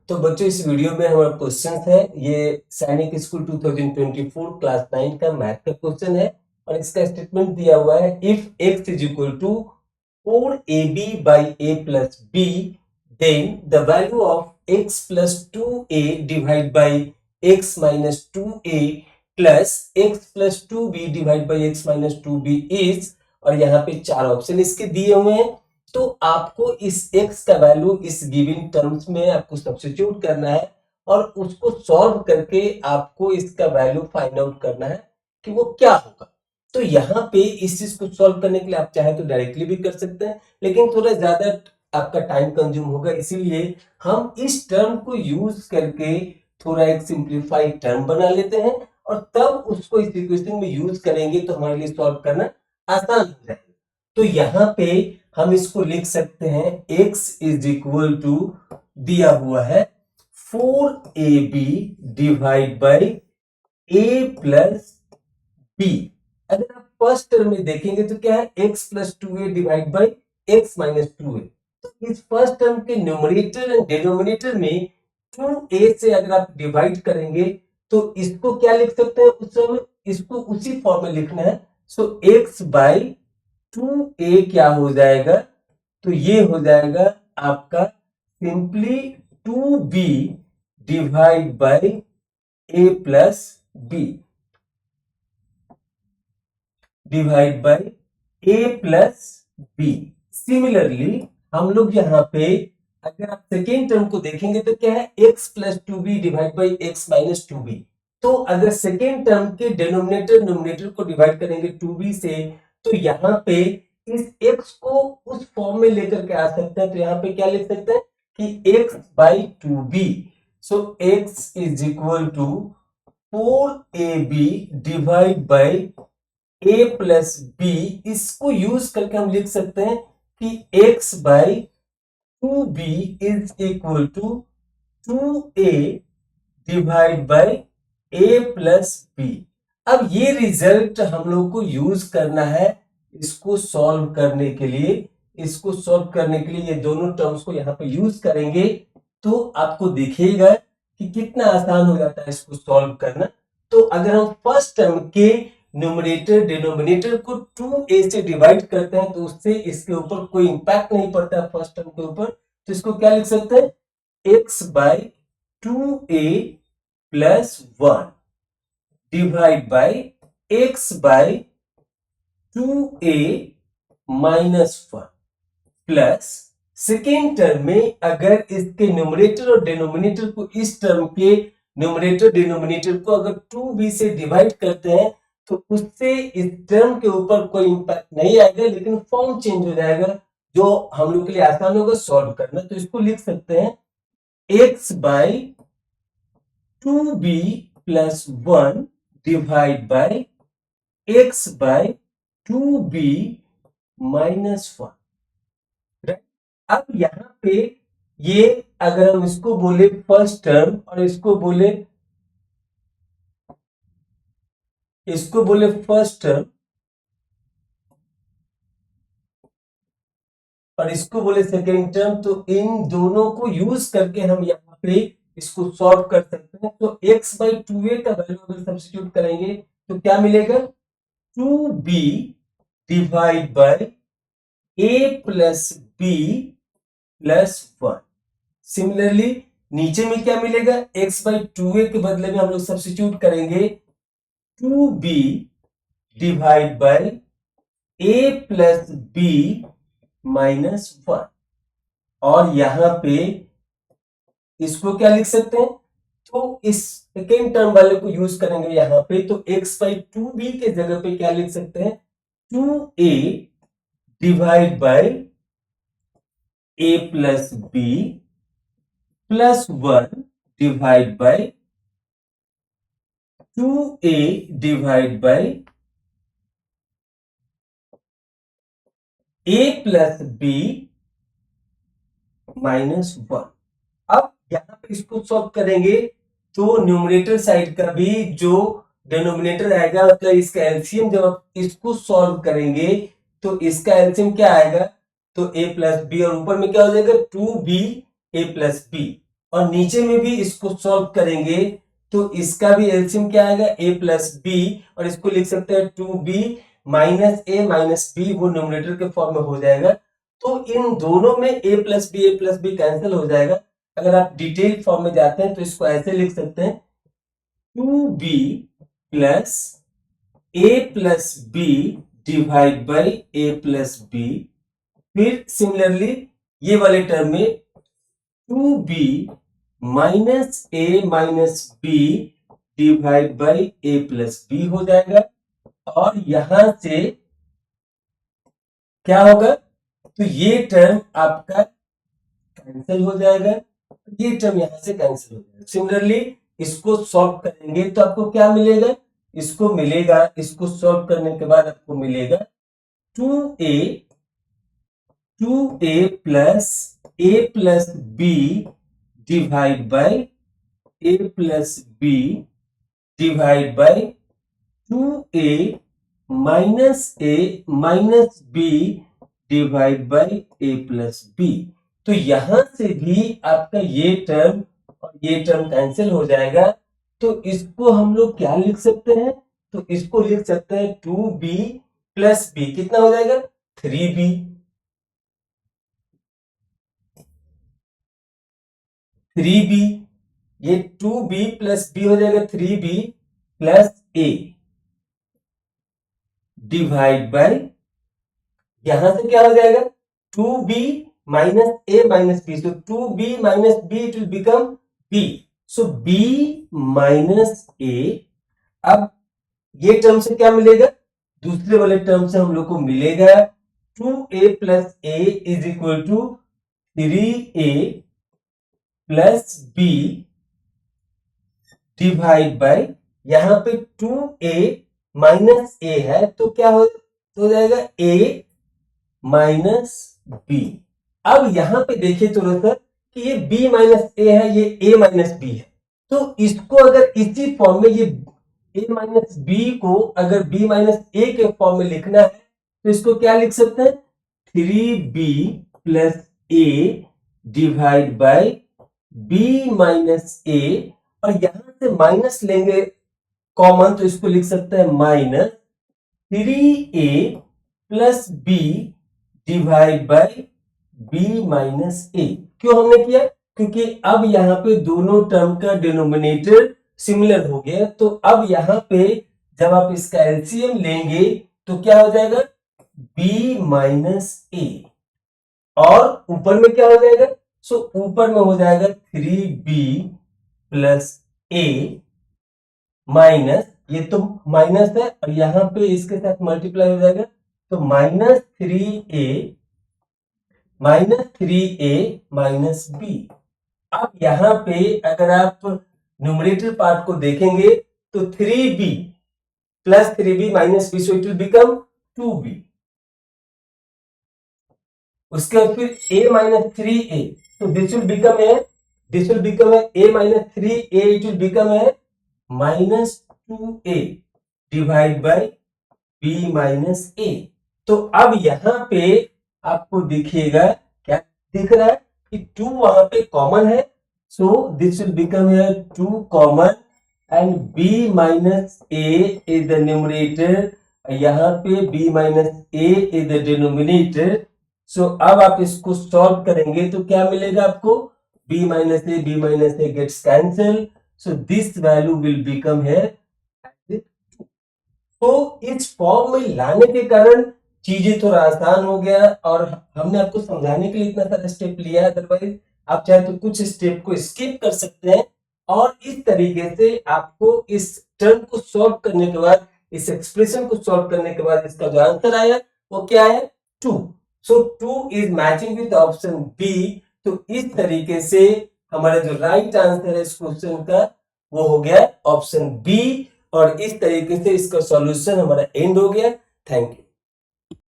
तो बच्चों इस वीडियो में हमारा क्वेश्चन है, ये सैनिक स्कूल 2024 क्लास 9 का मैथ का क्वेश्चन है और इसका स्टेटमेंट दिया हुआ है if x is equal to 4ab by a plus b then the value of x plus 2a divide by x minus 2a plus x plus 2b divide by x minus 2b is, और यहाँ पे चार option इसके दिए हुए हैं। तो आपको इस x का वैल्यू इस गिवन टर्म्स में आपको सब्स्टिट्यूट करना है और उसको सॉल्व करके आपको इसका वैल्यू फाइंड आउट करना है कि वो क्या होगा। तो यहाँ पे इस चीज को सॉल्व करने के लिए आप चाहे तो डायरेक्टली भी कर सकते हैं, लेकिन थोड़ा ज्यादा आपका टाइम कंज्यूम होगा, इसीलिए हम इस टर्म को यूज करके थोड़ा एक सिंप्लीफाइड टर्म बना लेते हैं और तब उसको इस इक्वेशन में यूज करेंगे तो हमारे लिए सॉल्व करना आसान हो जाएगा। तो यहाँ पे हम इसको लिख सकते हैं x इज इक्वल टू दिया हुआ है 4ab divide by a plus b। अगर आप फर्स्ट टर्म में देखेंगे तो क्या है, x plus 2a divide by x minus 2a। तो इस फर्स्ट टर्म के न्यूमरेटर एंड डिनोमिनेटर में 2a से अगर आप डिवाइड करेंगे तो इसको क्या लिख सकते हैं, उस समय इसको उसी फॉर्म में लिखना है। सो x बाई 2a क्या हो जाएगा, तो ये हो जाएगा आपका simply 2b divide by a plus b divide by a plus b। Similarly हम लोग यहाँ पे अगर आप सेकेंड टर्म को देखेंगे तो क्या है, x plus 2b divide by x minus 2b। तो अगर सेकेंड टर्म के डिनोमिनेटर न्यूमरेटर को डिवाइड करेंगे 2b से, तो यहाँ पे इस x को उस फॉर्म में लेकर के आ सकते हैं। तो यहाँ पे क्या लिख सकते हैं कि x by 2b। So x is equal to 4ab divide by a plus b। इसको यूज करके हम लिख सकते हैं कि x by 2b is equal to 2a divide by a plus b। अब ये रिजल्ट हम लोग को यूज करना है इसको सॉल्व करने के लिए। इसको सॉल्व करने के लिए ये दोनों टर्म्स को यहाँ पे यूज करेंगे तो आपको दिखेगा कि कितना आसान हो जाता है इसको सॉल्व करना। तो अगर हम फर्स्ट टर्म के न्यूमरेटर डिनोमिनेटर को 2a से डिवाइड करते हैं तो उससे इसके ऊपर कोई इंपैक्ट नहीं पड़ता है फर्स्ट टर्म के ऊपर। तो इसको क्या लिख सकते हैं, x by 2a plus 1 divide by x by 2a minus 1 plus second term में अगर इसके न्यूमरेटर और डिनोमिनेटर को, इस टर्म के न्यूमरेटर डिनोमिनेटर को अगर 2b से डिवाइड करते हैं तो उससे इस टर्म के ऊपर कोई इंपैक्ट नहीं आएगा, लेकिन फॉर्म चेंज हो जाएगा जो हम लोग के लिए आसान होगा सॉल्व करना। तो इसको लिख सकते हैं x by 2b plus 1 divide by x by 2b minus 1। अब यहां पे ये अगर हम इसको बोले फर्स्ट टर्म और इसको बोले फर्स्ट टर्म और इसको बोले सेकेंड टर्म, तो इन दोनों को यूज करके हम यहाँ पे इसको सॉल्व कर सकते हैं। तो x बाई 2a का वैल्यू अगर सब्स्टिट्यूट करेंगे तो क्या मिलेगा, 2b divide by a plus b plus 1। Similarly नीचे में क्या मिलेगा, x बाई 2a के बदले में हम लोग सब्स्टिट्यूट करेंगे 2b divide by a plus b minus 1। और यहां पे इसको क्या लिख सकते हैं, तो इस सेकेंड टर्म वाले को यूज करेंगे यहाँ पे। तो x बाई 2b के जगह पे क्या लिख सकते हैं, 2a divide by a plus b plus 1 divide by 2a divide by a plus b minus 1। अब यहां पे इसको सॉल्व करेंगे तो न्यूमरेटर साइड का भी जो डिनोमिनेटर आएगा, मतलब इसका एलसीएम जब आप इसको सॉल्व करेंगे तो इसका एलसीएम क्या आएगा, तो a प्लस बी और ऊपर में क्या हो जाएगा 2b a प्लस b। और नीचे में भी इसको सॉल्व करेंगे तो इसका भी एलसीएम क्या आएगा, a प्लस बी, और इसको लिख सकते हैं 2b minus a minus b, वो न्यूमरेटर के फॉर्म में हो जाएगा। तो इन दोनों में a प्लस बी कैंसिल हो जाएगा। अगर आप डिटेल फॉर्म में जाते हैं तो इसको ऐसे लिख सकते हैं 2b plus a plus B divide by a plus B. फिर सिमिलरली ये वाले टर्म में 2b minus a minus b divide by a plus B हो जाएगा। और यहां से क्या होगा, तो ये टर्म आपका कैंसिल हो जाएगा, ये टर्म यहां से कैंसिल हो जाएगा। सिमिलरली इसको सॉल्व करेंगे तो आपको क्या मिलेगा, इसको सॉल्व करने के बाद आपको मिलेगा 2a plus B divide by a plus B divide by 2a minus B divide by a plus B. तो यहां से भी आपका ये टर्म और ये टर्म कैंसिल हो जाएगा। तो इसको हम लोग क्या लिख सकते हैं, तो इसको लिख सकते हैं 2b प्लस बी, कितना हो जाएगा 3b, 3b, ये 2b प्लस बी हो जाएगा 3b plus a divide by, यहां से क्या हो जाएगा 2b minus a minus b, so 2b minus b it will become b, so b minus a। अब ये टर्म से क्या मिलेगा, दूसरे वाले टर्म से हम लोग को मिलेगा 2a plus a is equal to 3a plus b divide by, यहां पे 2a माइनस a है तो क्या हो जाएगा a माइनस b। अब यहां पे देखिए थोड़ा सा कि ये b माइनस a है, ये a माइनस b है, तो इसको अगर इसी फॉर्म में, ये a माइनस b को अगर b माइनस a के फॉर्म में लिखना है तो इसको क्या लिख सकते हैं 3b plus a divide by b minus a, और यहां से माइनस लेंगे कॉमन तो इसको लिख सकते हैं minus 3a plus b divide by b minus a। क्यों हमने किया, क्योंकि अब यहां पे दोनों टर्म का डिनोमिनेटर सिमिलर हो गया, तो अब यहां पे जब आप इसका एलसीएम लेंगे तो क्या हो जाएगा b माइनस a, और ऊपर में क्या हो जाएगा, सो ऊपर में हो जाएगा 3b प्लस a माइनस, ये तो माइनस है और यहां पे इसके साथ मल्टीप्लाई हो जाएगा, तो माइनस 3a माइनस b। अब यहां पे अगर आप न्यूमरेटर पार्ट को देखेंगे तो 3b plus 3b minus b, so it will become 2b। उसके बाद फिर a minus 3a, so this will become a minus 3a, it will become a minus 2a divide by b minus a। तो अब यहां पे आपको दिखेगा, क्या दिख रहा है कि 2 वहां पे कॉमन है, so this will become a 2 common and b minus a is the numerator, यहां पे b minus a is the denominator. So अब आप इसको सॉल्व करेंगे तो क्या मिलेगा आपको, b minus a gets cancel, so this value will become है। तो इस फॉर्म में लाने के कारण चीजें थोड़ा आसान हो गया, और हमने आपको समझाने के लिए इतना सारा स्टेप लिया है, अदरवाइज आप चाहे तो कुछ स्टेप को स्किप कर सकते हैं। और इस तरीके से आपको इस टर्म को सॉल्व करने के बाद, इस एक्सप्रेशन को सॉल्व करने के बाद इसका जो आंसर आया वो क्या है 2। So 2 is matching with option B. तो इस तरीके से हमारा जो राइट आंसर है इस क्वेश्चन का वो हो गया ऑप्शन बी, और इस तरीके से इसका सॉल्यूशन हमारा एंड हो गया। Thank you.